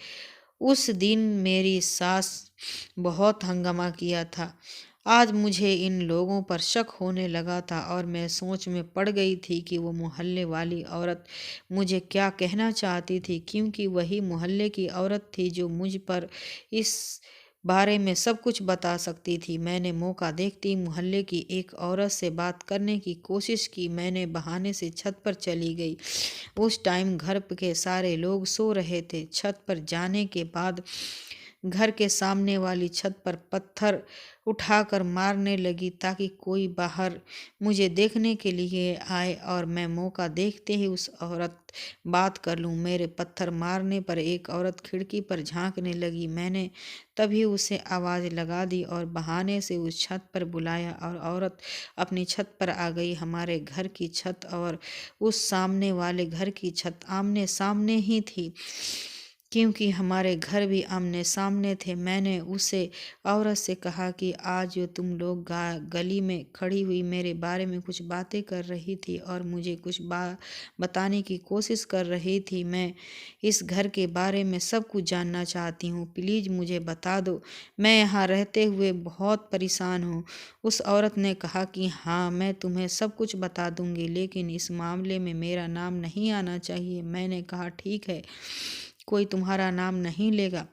उस दिन मेरी सास बहुत हंगामा किया था। आज मुझे इन लोगों पर शक होने लगा था और मैं सोच में पड़ गई थी कि वो मोहल्ले वाली औरत मुझे क्या कहना चाहती थी, क्योंकि वही मोहल्ले की औरत थी जो मुझ पर इस बारे में सब कुछ बता सकती थी। मैंने मौका देखती मोहल्ले की एक औरत से बात करने की कोशिश की। मैंने बहाने से छत पर चली गई। उस टाइम घर के सारे लोग सो रहे थे। छत पर जाने के बाद घर के सामने वाली छत पर पत्थर उठाकर मारने लगी ताकि कोई बाहर मुझे देखने के लिए आए और मैं मौका देखते ही उस औरत बात कर लूं। मेरे पत्थर मारने पर एक औरत खिड़की पर झांकने लगी। मैंने तभी उसे आवाज़ लगा दी और बहाने से उस छत पर बुलाया और औरत अपनी छत पर आ गई। हमारे घर की छत और उस सामने वाले घर की छत आमने सामने ही थी, क्योंकि हमारे घर भी आमने सामने थे। मैंने उसे औरत से कहा कि आज जो तुम लोग गली में खड़ी हुई मेरे बारे में कुछ बातें कर रही थी और मुझे कुछ बताने की कोशिश कर रही थी। मैं इस घर के बारे में सब कुछ जानना चाहती हूँ, प्लीज़ मुझे बता दो, मैं यहाँ रहते हुए बहुत परेशान हूँ। उस औरत ने कहा कि हाँ, मैं तुम्हें सब कुछ बता दूंगी, लेकिन इस मामले में मेरा नाम नहीं आना चाहिए। मैंने कहा, ठीक है, कोई तुम्हारा नाम नहीं लेगा।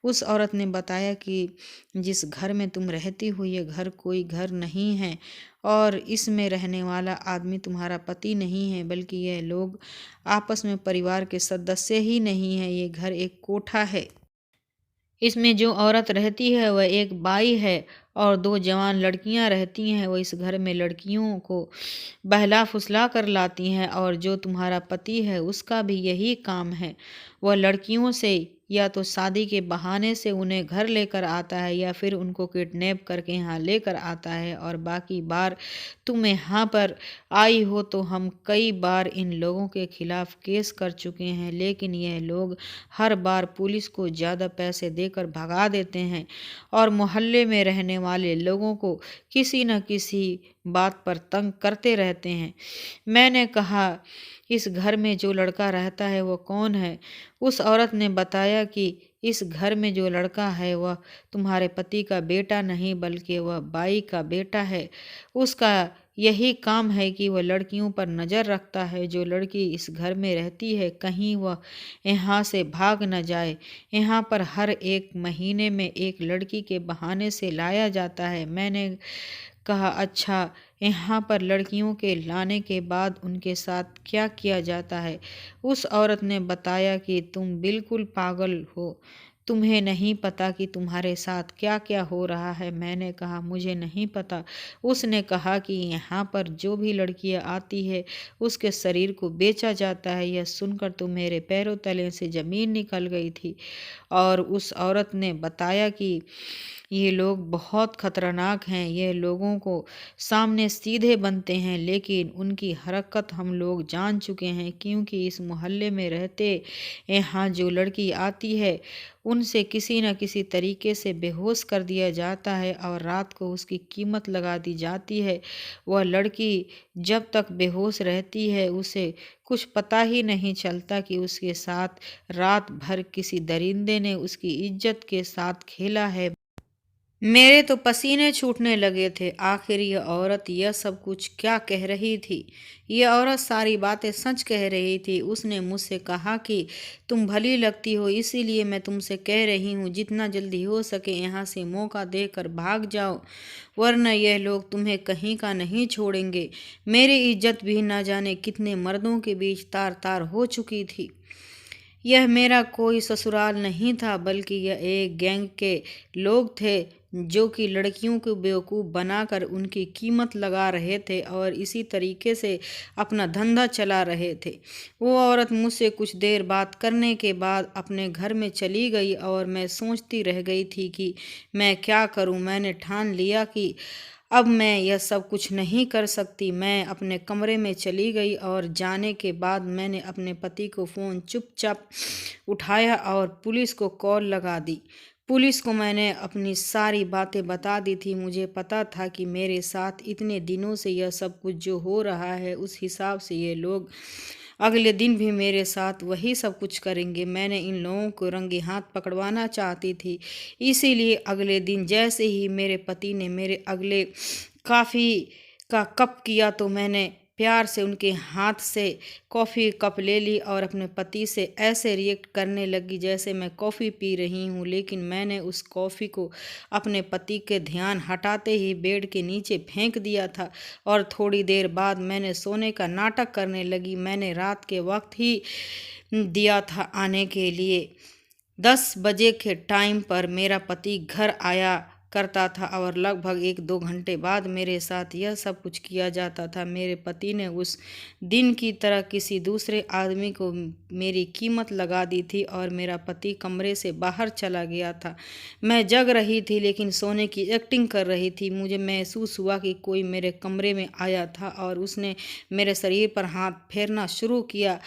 उस औरत ने बताया कि जिस घर में तुम रहती हो ये घर कोई घर नहीं है और इसमें रहने वाला आदमी तुम्हारा पति नहीं है, बल्कि यह लोग आपस में परिवार के सदस्य ही नहीं है। ये घर एक कोठा है। इसमें जो औरत रहती है वह एक बाई है और 2 जवान लड़कियां रहती हैं। वो इस घर में लड़कियों को बहला फुसला कर लाती हैं और जो तुम्हारा पति है उसका भी यही काम है। वह लड़कियों से या तो शादी के बहाने से उन्हें घर लेकर आता है या फिर उनको किडनैप करके यहाँ लेकर आता है। और बाकी बार तुम यहाँ पर आई हो तो हम कई बार इन लोगों के खिलाफ केस कर चुके हैं, लेकिन यह लोग हर बार पुलिस को ज़्यादा पैसे देकर भगा देते हैं और मोहल्ले में रहने वाले लोगों को किसी न किसी बात पर तंग करते रहते हैं। मैंने कहा, इस घर में जो लड़का रहता है वो कौन है? उस औरत ने बताया कि इस घर में जो लड़का है वह तुम्हारे पति का बेटा नहीं बल्कि वह बाई का बेटा है। उसका यही काम है कि वह लड़कियों पर नज़र रखता है। जो लड़की इस घर में रहती है कहीं वह यहाँ से भाग न जाए। यहाँ पर हर एक महीने में एक लड़की के बहाने से लाया जाता है। मैंने कहा, अच्छा, यहाँ पर लड़कियों के लाने के बाद उनके साथ क्या किया जाता है? उस औरत ने बताया कि तुम बिल्कुल पागल हो, तुम्हें नहीं पता कि तुम्हारे साथ क्या क्या हो रहा है। मैंने कहा, मुझे नहीं पता। उसने कहा कि यहाँ पर जो भी लड़कियाँ आती है उसके शरीर को बेचा जाता है। यह सुनकर तो मेरे पैरों तले से ज़मीन निकल गई थी। और उस औरत ने बताया कि ये लोग बहुत खतरनाक हैं। ये लोगों को सामने सीधे बनते हैं, लेकिन उनकी हरकत हम लोग जान चुके हैं, क्योंकि इस मोहल्ले में रहते यहाँ जो लड़की आती है उनसे किसी न किसी तरीके से बेहोश कर दिया जाता है और रात को उसकी कीमत लगा दी जाती है। वह लड़की जब तक बेहोश रहती है उसे कुछ पता ही नहीं चलता कि उसके साथ रात भर किसी दरिंदे ने उसकी इज्जत के साथ खेला है। मेरे तो पसीने छूटने लगे थे। आखिर यह औरत यह सब कुछ क्या कह रही थी? यह औरत सारी बातें सच कह रही थी। उसने मुझसे कहा कि तुम भली लगती हो, इसीलिए मैं तुमसे कह रही हूँ जितना जल्दी हो सके यहाँ से मौका देकर भाग जाओ, वरना यह लोग तुम्हें कहीं का नहीं छोड़ेंगे। मेरी इज्जत भी न जाने कितने मर्दों के बीच तार तार हो चुकी थी। यह मेरा कोई ससुराल नहीं था, बल्कि यह एक गैंग के लोग थे जो कि लड़कियों को बेवकूफ़ बनाकर उनकी कीमत लगा रहे थे और इसी तरीके से अपना धंधा चला रहे थे। वो औरत मुझसे कुछ देर बात करने के बाद अपने घर में चली गई और मैं सोचती रह गई थी कि मैं क्या करूं। मैंने ठान लिया कि अब मैं यह सब कुछ नहीं कर सकती। मैं अपने कमरे में चली गई और जाने के बाद मैंने अपने पति को फ़ोन चुपचाप उठाया और पुलिस को कॉल लगा दी। पुलिस को मैंने अपनी सारी बातें बता दी थी। मुझे पता था कि मेरे साथ इतने दिनों से यह सब कुछ जो हो रहा है उस हिसाब से ये लोग अगले दिन भी मेरे साथ वही सब कुछ करेंगे। मैंने इन लोगों को रंगे हाथ पकड़वाना चाहती थी, इसीलिए अगले दिन जैसे ही मेरे पति ने मेरे अगले कॉफ़ी का कप किया तो मैंने प्यार से उनके हाथ से कॉफ़ी कप ले ली और अपने पति से ऐसे रिएक्ट करने लगी जैसे मैं कॉफ़ी पी रही हूँ। लेकिन मैंने उस कॉफ़ी को अपने पति के ध्यान हटाते ही बेड के नीचे फेंक दिया था और थोड़ी देर बाद मैंने सोने का नाटक करने लगी। मैंने रात के वक्त ही दिया था आने के लिए। 10 बजे के टाइम पर मेरा पति घर आया करता था और लगभग 1-2 घंटे बाद मेरे साथ यह सब कुछ किया जाता था। मेरे पति ने उस दिन की तरह किसी दूसरे आदमी को मेरी कीमत लगा दी थी और मेरा पति कमरे से बाहर चला गया था। मैं जग रही थी लेकिन सोने की एक्टिंग कर रही थी। मुझे महसूस हुआ कि कोई मेरे कमरे में आया था और उसने मेरे शरीर पर हाथ फेरना शुरू किया।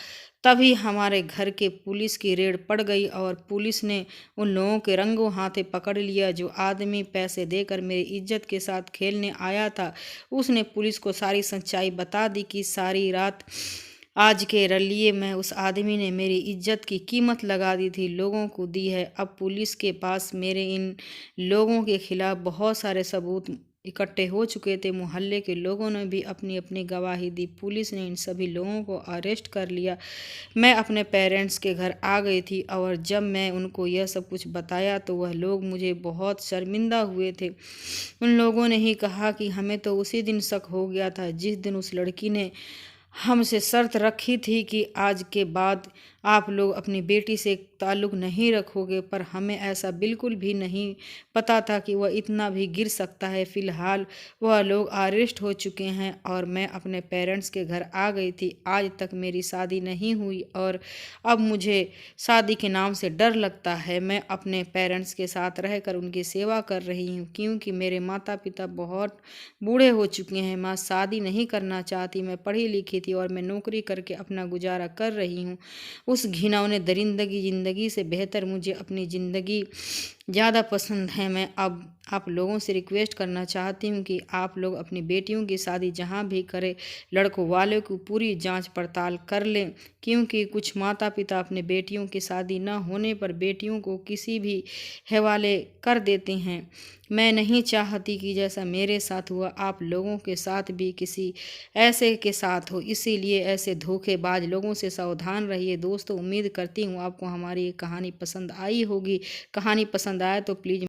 तभी हमारे घर के पुलिस की रेड पड़ गई और पुलिस ने उन लोगों के रंगों हाथे पकड़ लिया। जो आदमी पैसे देकर मेरी इज्जत के साथ खेलने आया था उसने पुलिस को सारी सच्चाई बता दी कि सारी रात आज के रलिए में उस आदमी ने मेरी इज्जत की कीमत लगा दी थी, लोगों को दी है। अब पुलिस के पास मेरे इन लोगों के खिलाफ बहुत सारे सबूत इकट्ठे हो चुके थे। मोहल्ले के लोगों ने भी अपनी अपनी गवाही दी। पुलिस ने इन सभी लोगों को अरेस्ट कर लिया। मैं अपने पेरेंट्स के घर आ गई थी और जब मैं उनको यह सब कुछ बताया तो वह लोग मुझे बहुत शर्मिंदा हुए थे। उन लोगों ने ही कहा कि हमें तो उसी दिन शक हो गया था जिस दिन उस लड़की ने हमसे शर्त रखी थी कि आज के बाद आप लोग अपनी बेटी से ताल्लुक़ नहीं रखोगे, पर हमें ऐसा बिल्कुल भी नहीं पता था कि वह इतना भी गिर सकता है। फ़िलहाल वह लोग अरेस्ट हो चुके हैं और मैं अपने पेरेंट्स के घर आ गई थी। आज तक मेरी शादी नहीं हुई और अब मुझे शादी के नाम से डर लगता है। मैं अपने पेरेंट्स के साथ रहकर उनकी सेवा कर रही हूँ, क्योंकि मेरे माता-पिता बहुत बूढ़े हो चुके हैं। मैं शादी नहीं करना चाहती। मैं पढ़ी लिखी थी और मैं नौकरी करके अपना गुजारा कर रही हूँ। उस घिनौने दरिंदगी ज़िंदगी से बेहतर मुझे अपनी ज़िंदगी ज़्यादा पसंद है। मैं अब आप लोगों से रिक्वेस्ट करना चाहती हूँ कि आप लोग अपनी बेटियों की शादी जहाँ भी करें, लड़कों वाले को पूरी जांच पड़ताल कर लें, क्योंकि कुछ माता पिता अपने बेटियों की शादी न होने पर बेटियों को किसी भी हवाले कर देते हैं। मैं नहीं चाहती कि जैसा मेरे साथ हुआ आप लोगों के साथ भी किसी ऐसे के साथ हो। इसीलिए ऐसे धोखेबाज लोगों से सावधान रहिए। दोस्तों, उम्मीद करती हूँ आपको हमारी ये कहानी पसंद आई होगी। कहानी पसंद आए तो प्लीज़